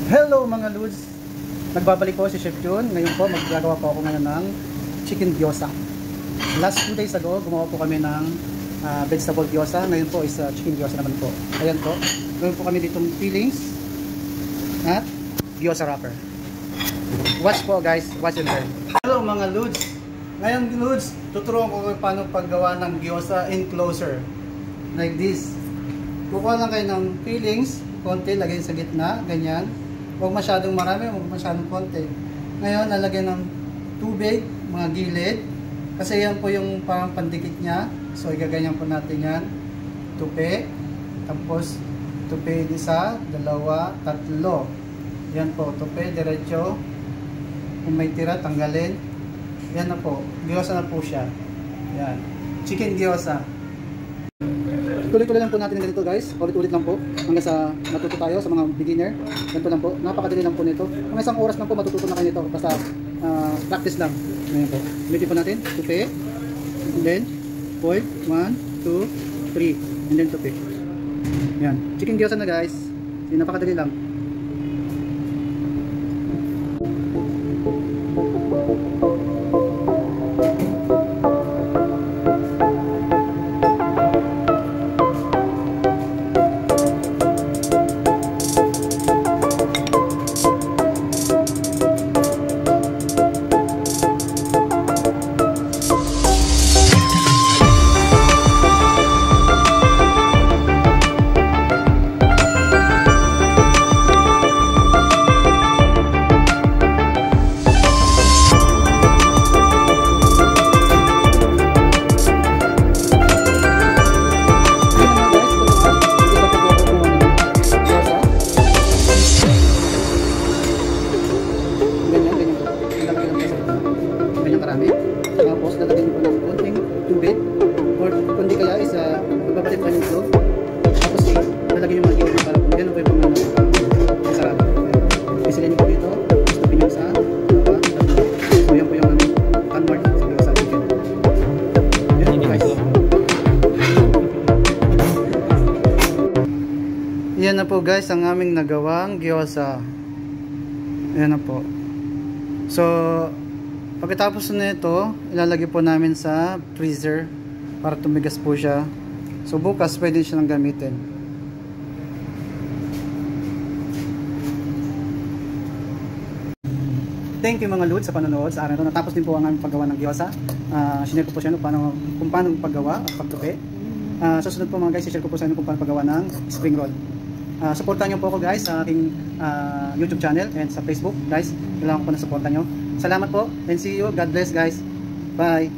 Hello mga Lods! Nagbabalik po si Chef Jun. Ngayon po maggagawa po ako ngayon ng chicken gyoza. Last 2 days ago gumawa po kami ng vegetable gyoza. Ngayon po is chicken gyoza naman po. Ayan po. Gawin po kami ditong fillings at gyoza wrapper. Watch po guys. Watch and learn. Hello mga Lods! Ngayon Lods, tuturuan ko kung paano paggawa ng gyoza enclosure. Like this. Kukuha lang kayo ng fillings, konti, lagay sa gitna, ganyan. Huwag masyadong marami, huwag masyadong konti. Ngayon, lalagyan ng tubig, mga gilid. Kasi yan po yung parang pandikit niya. So, igaganyan po natin yan. Tupi. Tapos, tupi isa, dalawa, tatlo. Yan po, tupi, diretso. Kung may tira, tanggalin. Yan na po. Gyoza na po siya. Yan. Chicken gyoza. Tuloy-tuloy lang po natin ganito guys. Ulit-ulit lang po. Hanggang sa matuto tayo sa mga beginner. Ganito lang po. Napakadali lang po nito. Mga isang oras lang po matututo na kayo nito. Basta practice lang. Ngayon po. Ulitin po natin. Tupi. And then, fold. 1, 2, 3. And then tupi. Yan. Chicken gyoza na guys. Napakadali lang. Tapos lalagyan ko ng konting tubig or kundi kaya is magpapalit pa yung itlog. Tapos lalagyan yung mga gilid para kung gano'n po yung pangalaman masarap. Isilin nyo po dito. Gusto pinyo sa dalawa, tatlo. So yan po yung unmark sa chicken. Yan po guys. Yan na po guys ang aming nagawang gyoza. Yan na po. So pagkatapos na ito, ilalagay po namin sa freezer para tumigas po siya. So bukas pwede siya nang gamitin. Thank you mga Lods sa panonood sa araw na ito. Natapos din po ang aming paggawa ng gyoza. Sinare ko po siya kung paano paggawa at pagtupi. Susunod po mga guys, i-share ko po sa inyo kung paano paggawa ng spring roll. Supportan nyo po ako guys sa aking YouTube channel and sa Facebook guys. Kailangan ko po na supportan nyo. Salamat po and see you. God bless guys. Bye.